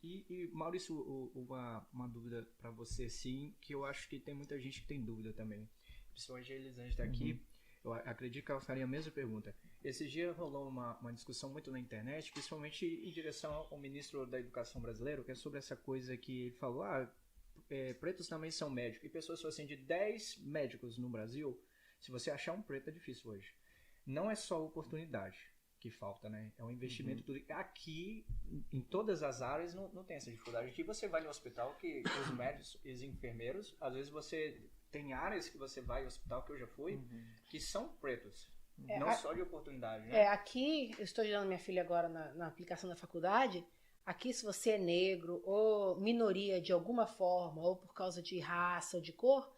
E Maurício, uma dúvida para você, sim, que eu acho que tem muita gente que tem dúvida também. Principalmente a Elisângela está aqui. Eu acredito que ela faria a mesma pergunta. Esses dias rolou uma discussão muito na internet, principalmente em direção ao ministro da Educação brasileiro, que é sobre essa coisa que ele falou, pretos também são médicos. E pessoas falam assim, de 10 médicos no Brasil, se você achar um preto é difícil hoje. Não é só oportunidade que falta, né? É um investimento tudo. Aqui, em todas as áreas, não tem essa dificuldade. Aqui você vai no hospital, que os médicos e os enfermeiros, às vezes você tem áreas que você vai no hospital, que eu já fui, que são pretos. Não só de oportunidade, né? Aqui, eu estou ajudando minha filha agora na aplicação da faculdade. Aqui, se você é negro ou minoria de alguma forma, ou por causa de raça ou de cor,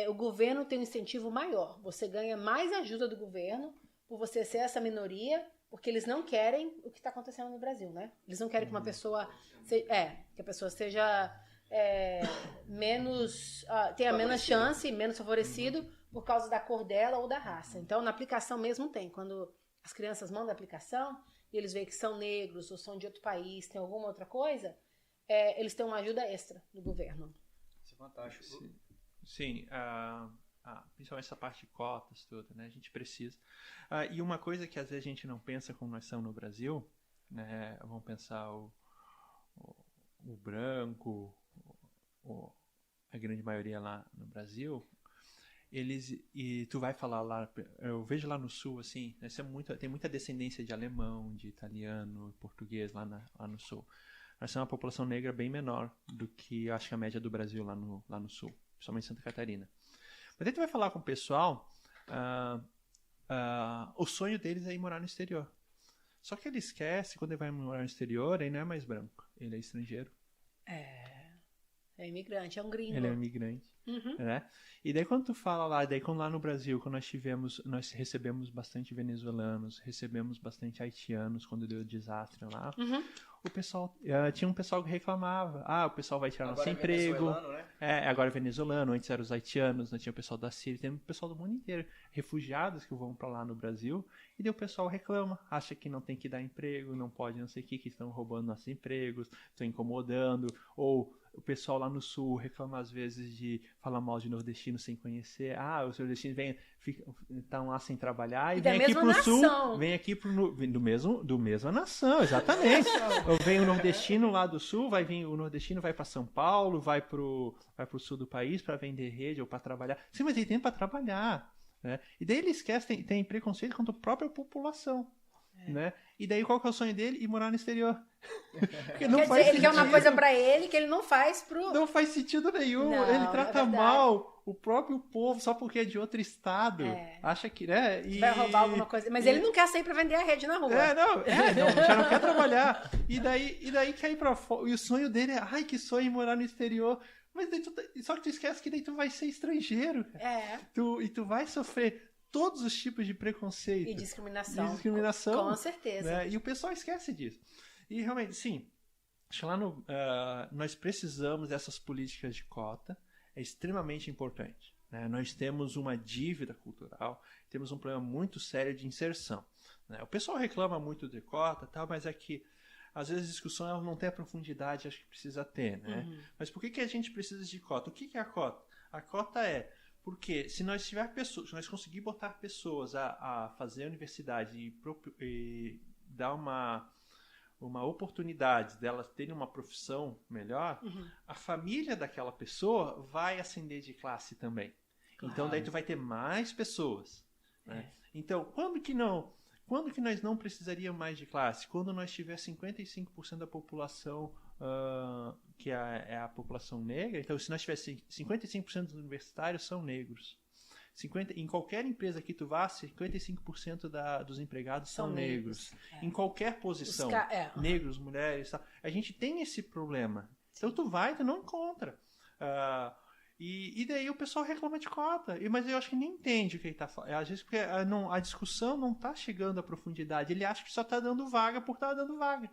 o governo tem um incentivo maior. Você ganha mais ajuda do governo por você ser essa minoria, porque eles não querem o que está acontecendo no Brasil, né? Eles não querem que uma pessoa que a pessoa seja tenha menos chance, menos favorecido por causa da cor dela ou da raça. Então, na aplicação mesmo tem. Quando as crianças mandam a aplicação e eles veem que são negros ou são de outro país, tem alguma outra coisa, eles têm uma ajuda extra do governo. Isso é fantástico. Sim, principalmente essa parte de cotas, tudo, né? A gente precisa. E uma coisa que às vezes a gente não pensa como nós estamos no Brasil, né? Vamos pensar o branco, a grande maioria lá no Brasil, e tu vai falar lá, eu vejo lá no sul, assim, né, tem muita descendência de alemão, de italiano, português lá no sul. Nós temos uma população negra bem menor do que eu acho que a média do Brasil lá no sul, principalmente em Santa Catarina. Mas aí tu vai falar com o pessoal, o sonho deles é ir morar no exterior. Só que ele esquece, quando ele vai morar no exterior, ele não é mais branco, ele é estrangeiro. É imigrante, é um gringo. Ele é um imigrante, né? E daí quando tu fala quando lá no Brasil, quando nós recebemos bastante venezuelanos, recebemos bastante haitianos quando deu o desastre lá, o pessoal, tinha um pessoal que reclamava, o pessoal vai tirar nosso emprego. Né? Agora é venezuelano, antes eram os haitianos, tinha o pessoal da Síria, tem o pessoal do mundo inteiro, refugiados que vão pra lá no Brasil, e daí o pessoal reclama, acha que não tem que dar emprego, não pode não sei o que estão roubando nossos empregos, estão incomodando, ou o pessoal lá no sul reclama às vezes de falar mal de nordestino sem conhecer. Os nordestinos estão lá sem trabalhar e vem aqui pro sul, vem aqui do mesma nação, exatamente. Vem o nordestino lá do sul, o nordestino vai para São Paulo, vai pro sul do país para vender rede ou para trabalhar. Sim, mas ele tem para trabalhar, né? E daí ele esquece, tem preconceito contra a própria população. Né? E daí qual que é o sonho dele? Ir morar no exterior. Ele quer uma coisa pra ele que ele não faz pro... Não faz sentido nenhum. Ele trata mal o próprio povo só porque é de outro estado. Acha que, né? Vai roubar alguma coisa. Mas ele não quer sair pra vender a rede na rua. Já não quer trabalhar. E daí quer ir pra fora. E o sonho dele é, que sonho ir morar no exterior. Mas daí só que tu esquece que daí tu vai ser estrangeiro. E tu vai sofrer todos os tipos de preconceito. E discriminação. Com certeza. Né? E o pessoal esquece disso. E realmente, sim, acho que lá nós precisamos dessas políticas de cota. É extremamente importante. Né? Nós temos uma dívida cultural, temos um problema muito sério de inserção. Né? O pessoal reclama muito de cota, mas é que às vezes a discussão ela não tem a profundidade, acho que precisa ter. Né? Mas por que a gente precisa de cota? O que é a cota? A cota porque se nós tiver pessoas, se nós conseguir botar pessoas a fazer a universidade e dar uma oportunidade delas terem uma profissão melhor, a família daquela pessoa vai ascender de classe também. Claro. Então daí tu vai ter mais pessoas. Né? Então, quando que nós não precisaríamos mais de classe? Quando nós tiver 55% da população que é a população negra. Então, se nós tivéssemos 55% dos universitários são negros. Em qualquer empresa que tu vá, 55% dos empregados são negros. Em qualquer posição. Negros, mulheres, tal. A gente tem esse problema. Então, tu não encontra. E daí o pessoal reclama de cota. Mas eu acho que nem entende o que ele está falando. Às vezes porque a discussão não está chegando à profundidade. Ele acha que só está dando vaga por estar dando vaga.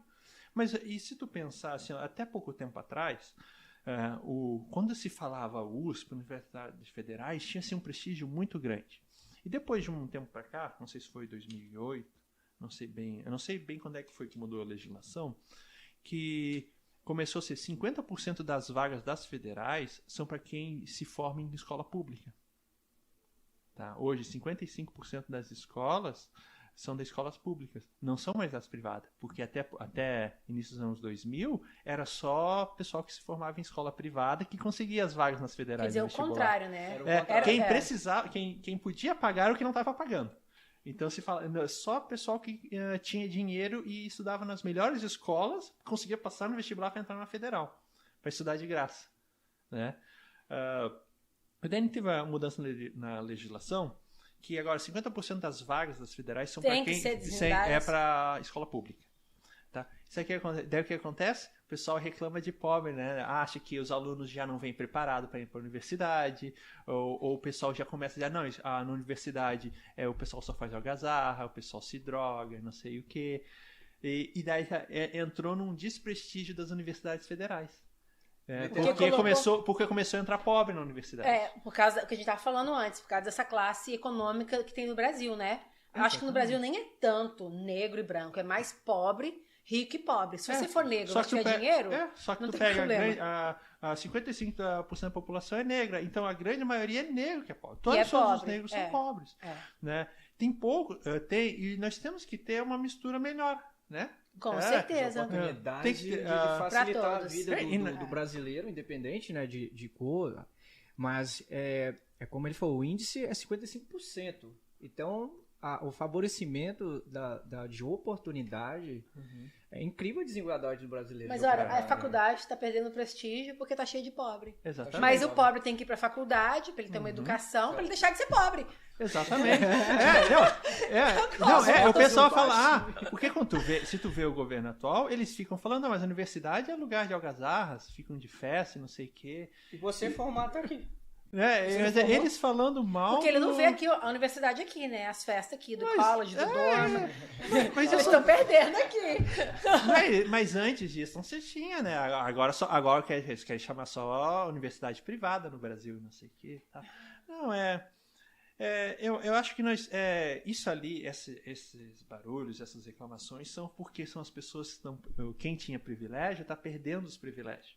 Mas e se tu pensar, assim, até pouco tempo atrás, quando se falava USP, universidades federais, tinha assim, um prestígio muito grande. E depois de um tempo para cá, não sei se foi 2008, eu não sei bem quando é que foi que mudou a legislação, que começou a ser 50% das vagas das federais são para quem se forma em escola pública. Tá? Hoje, 55% das escolas são das escolas públicas, não são mais das privadas, porque até início dos anos 2000 era só pessoal que se formava em escola privada que conseguia as vagas nas federais. Quer dizer, o contrário, né? Quem precisava, quem podia pagar era o que não estava pagando. Então, se fala, só pessoal que tinha dinheiro e estudava nas melhores escolas conseguia passar no vestibular para entrar na federal, para estudar de graça. Né? Daí teve a mudança na legislação, que agora 50% das vagas das federais são para quem é para escola pública. Tá? Isso aqui daí o que acontece? O pessoal reclama de pobre, né? Acha que os alunos já não vêm preparados para ir para a universidade, ou o pessoal já começa a dizer, não, na universidade o pessoal só faz algazarra, o pessoal se droga, não sei o quê. E daí entrou num desprestígio das universidades federais. Porque começou a entrar pobre na universidade. Por causa do que a gente estava falando antes, por causa dessa classe econômica que tem no Brasil, né? Eu acho que no Brasil nem é tanto negro e branco, é mais pobre, rico e pobre. Se você for negro e tiver dinheiro, só que não tu tem pega problema. a 55% da população é negra, então a grande maioria é negro que é pobre. Todos os negros são pobres. Né? Tem pouco, e nós temos que ter uma mistura melhor, né? Com certeza. Oportunidade de facilitar a vida do brasileiro, independente, né, de cor. Mas como ele falou, o índice é 55%. Então, o favorecimento de oportunidade é incrível a desigualdade do brasileiro. Mas olha, a faculdade está perdendo prestígio porque está cheia de pobre. Exatamente. Mas o pobre tem que ir para a faculdade para ele ter uma educação, para ele deixar de ser pobre. Exatamente. O pessoal fala, porque se tu vê o governo atual, eles ficam falando, não, mas a universidade é lugar de algazarras, ficam de festa, não sei o quê. E você formata aqui. Eles falando mal. Porque ele não vê aqui a universidade aqui, né? As festas aqui do college, do dorma. Mas eles estão perdendo aqui. Mas antes disso não se tinha, né? Agora eles querem chamar só universidade privada no Brasil, não sei o quê. Tá? Não, eu acho que isso ali, esses barulhos, essas reclamações são porque são as pessoas que estão. Quem tinha privilégio está perdendo os privilégios.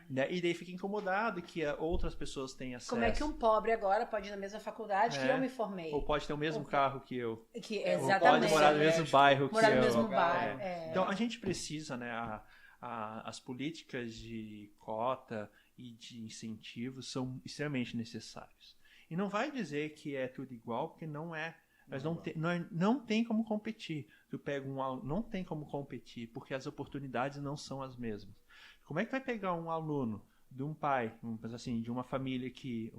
Né? E daí fica incomodado que outras pessoas têm acesso. Como é que um pobre agora pode ir na mesma faculdade que eu me formei? Ou pode ter o mesmo carro que eu. Exatamente. Ou pode morar no mesmo bairro que eu. Morar no mesmo bairro. Então a gente precisa, né? As políticas de cota e de incentivos são extremamente necessários. E não vai dizer que é tudo igual, porque não é. Mas não tem como competir. Tu pega não tem como competir, porque as oportunidades não são as mesmas. Como é que vai pegar um aluno de um pai, assim, de uma família que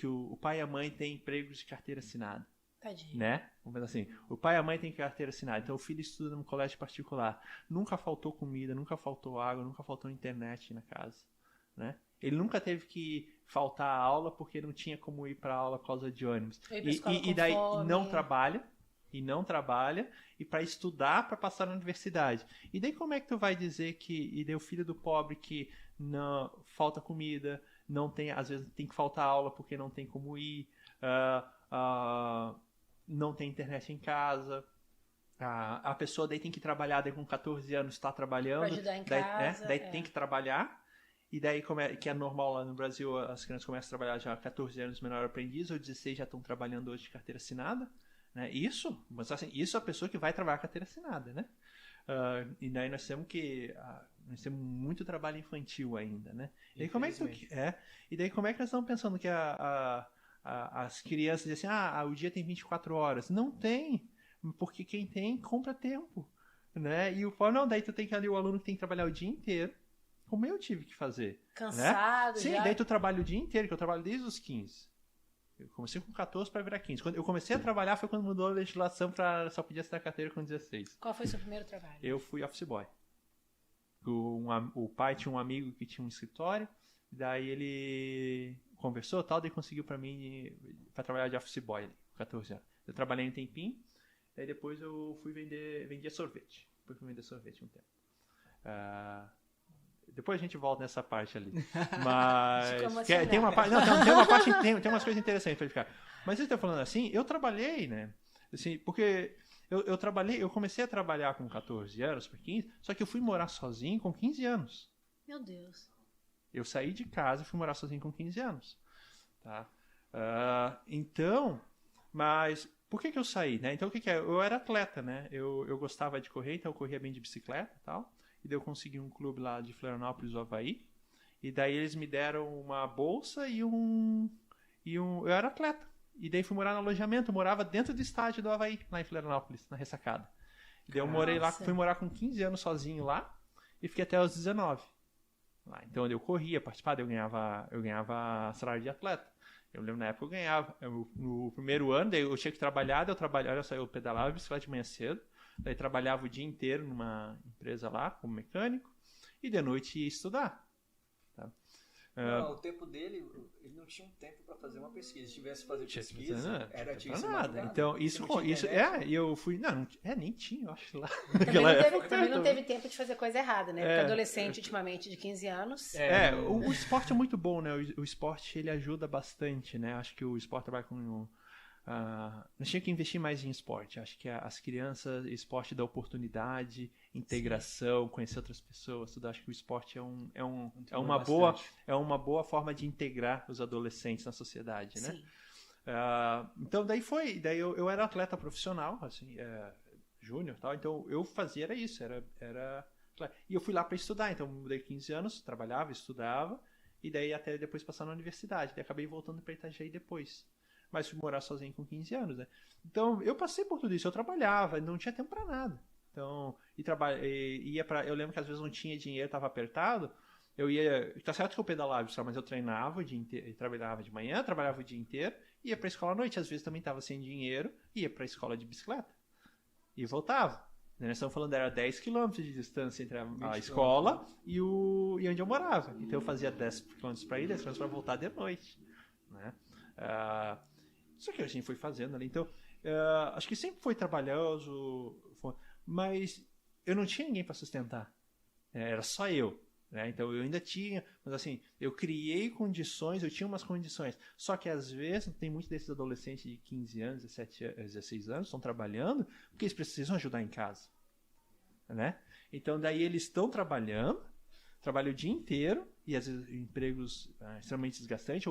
o pai e a mãe têm empregos de carteira assinada? Tadinho. Né? Vamos assim, o pai e a mãe têm carteira assinada, então o filho estuda num colégio particular. Nunca faltou comida, nunca faltou água, nunca faltou internet na casa. Né? Ele nunca teve que faltar a aula porque não tinha como ir para a aula por causa de ônibus. E daí não trabalha, e para estudar, para passar na universidade. E daí como é que tu vai dizer e daí o filho do pobre que não falta comida, não tem, às vezes tem que faltar aula porque não tem como ir, não tem internet em casa. A pessoa daí tem que trabalhar, daí com 14 anos está trabalhando. Pra ajudar em casa. Daí tem que trabalhar. E daí, que é normal lá no Brasil, as crianças começam a trabalhar já 14 anos menor aprendiz, ou 16 já estão trabalhando hoje de carteira assinada. Né? Mas assim, isso é a pessoa que vai trabalhar carteira assinada, né? E daí nós temos muito trabalho infantil ainda, né? E daí, como é que nós estamos pensando que as crianças dizem assim, o dia tem 24 horas. Não tem, porque quem tem, compra tempo. Né? E o povo, não, daí tu tem que ali o aluno que tem que trabalhar o dia inteiro, como eu tive que fazer. Cansado, né? Sim, daí tu trabalha o dia inteiro, que eu trabalho desde os 15. Eu comecei com 14 para virar 15. Quando eu comecei a trabalhar foi quando mudou a legislação para só podia assinar carteira com 16. Qual foi o seu primeiro trabalho? Eu fui office boy. O pai tinha um amigo que tinha um escritório, daí ele conversou tal, daí conseguiu para mim para trabalhar de office boy ali, com 14 anos. Eu trabalhei um tempinho, daí depois eu fui vendia sorvete. Depois fui vender sorvete um tempo. Depois a gente volta nessa parte ali. Mas tem uma parte, tem umas coisas interessantes para ficar. Mas eu estou falando assim, eu trabalhei, né? Assim, porque Eu comecei a trabalhar com 14 anos, para 15, só que eu fui morar sozinho com 15 anos. Meu Deus. Eu saí de casa e fui morar sozinho com 15 anos. Tá? Então, mas por que eu saí? Né? Então, o que é? Eu era atleta, né? Eu gostava de correr, então eu corria bem de bicicleta e tal. E daí eu consegui um clube lá de Florianópolis, do Havaí. E daí eles me deram uma bolsa e eu era atleta. E daí fui morar no alojamento. Eu morava dentro do estádio do Havaí, lá em Florianópolis, na Ressacada. E daí eu morei lá, fui morar com 15 anos sozinho lá. E fiquei até os 19. Lá. Então eu corria, participava, eu ganhava salário de atleta. Eu lembro na época eu ganhava. No primeiro ano, daí eu tinha que trabalhar, olha só, eu pedalava bicicleta de manhã cedo. Daí trabalhava o dia inteiro numa empresa lá, como mecânico. E de noite ia estudar. Tá? Não, o tempo dele, ele não tinha um tempo para fazer uma pesquisa. Se tivesse fazer pesquisa, era tinha nada. Então, isso eu fui. Nem tinha, eu acho lá. Também não teve tempo de fazer coisa errada, né? Porque adolescente, ultimamente, de 15 anos. O esporte é muito bom, né? O esporte ele ajuda bastante, né? Acho que o esporte trabalha com. Nós tínhamos que investir mais em esporte. Acho que as crianças, esporte dá oportunidade, integração, conhecer outras pessoas, tudo. Acho que o esporte é uma boa forma de integrar os adolescentes na sociedade, né? Então daí eu era atleta profissional, assim, júnior, tal. Então eu fazia era isso, era e eu fui lá para estudar. Então mudei 15 anos, trabalhava, estudava e daí até depois passar na universidade. Daí acabei voltando para Itajaí depois. Mas fui morar sozinho com 15 anos, né? Então, eu passei por tudo isso. Eu trabalhava, não tinha tempo pra nada. Então, eu lembro que às vezes não tinha dinheiro, tava apertado. Eu ia... Tá certo que eu pedalava, mas eu treinava o dia inteiro, trabalhava de manhã, trabalhava o dia inteiro, ia pra escola à noite. Às vezes também tava sem dinheiro, ia pra escola de bicicleta. E voltava. Nós estamos falando, era 10 km de distância entre a escola e onde eu morava. Então, eu fazia 10 km pra ir, 10 km pra voltar de noite, né? Isso que a gente foi fazendo ali. Então, acho que sempre foi trabalhoso, mas eu não tinha ninguém para sustentar. Era só eu. Né? Então, eu ainda tinha, mas assim, eu criei condições, eu tinha umas condições. Só que às vezes, tem muitos desses adolescentes de 15 anos, 16 anos, estão trabalhando, porque eles precisam ajudar em casa. Né? Então, daí eles estão trabalham o dia inteiro, e às vezes empregos extremamente desgastantes,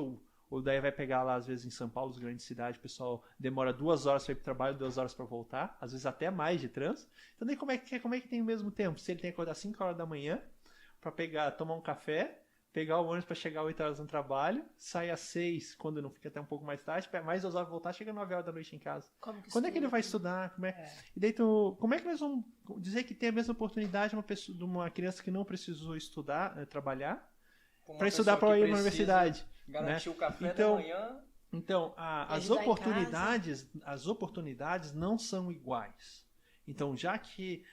ou daí vai pegar lá, às vezes, em São Paulo, as grandes cidades, o pessoal demora 2 horas para ir para o trabalho, 2 horas para voltar, às vezes até mais de trânsito. Então, daí como é que tem o mesmo tempo? Se ele tem que acordar 5 horas da manhã para tomar um café, pegar o ônibus para chegar 8 horas no trabalho, sai às 6, quando não fica até um pouco mais tarde, mais 2 horas para voltar, chega 9 horas da noite em casa. Quando é que ele vai estudar? E daí como é que nós vamos dizer que tem a mesma oportunidade de uma criança que não precisou estudar, trabalhar, para estudar para ir na universidade? Garantir, né? O café da manhã. Então, as oportunidades não são iguais. Então, já que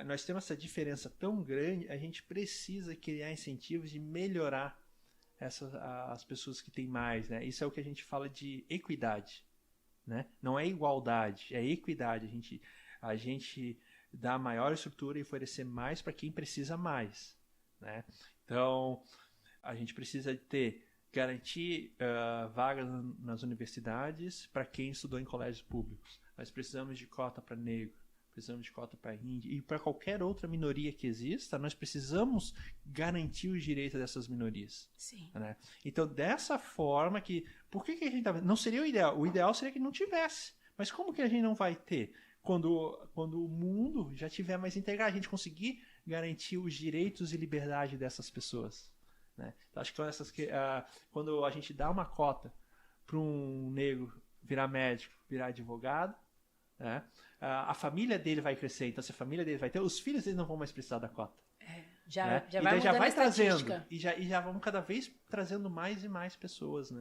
nós temos essa diferença tão grande, a gente precisa criar incentivos de melhorar as pessoas que têm mais. Né? Isso é o que a gente fala de equidade. Né? Não é igualdade, é equidade. A gente dá maior estrutura e oferecer mais para quem precisa mais. Né? Então, a gente precisa garantir vagas nas universidades para quem estudou em colégios públicos. Nós precisamos de cota para negro, precisamos de cota para índio e para qualquer outra minoria que exista, nós precisamos garantir os direitos dessas minorias. Sim. Né? Então, dessa forma por que a gente não seria o ideal? O ideal seria que não tivesse. Mas como que a gente não vai ter? Quando o mundo já tiver mais integrado, a gente conseguir garantir os direitos e liberdade dessas pessoas. Né? Então, acho que quando a gente dá uma cota para um negro virar médico, virar advogado, né? A família dele vai crescer. Então, se a família dele vai ter, os filhos dele não vão mais precisar da cota. Já né? vai mudando a trazendo e já vamos cada vez trazendo mais e mais pessoas, né?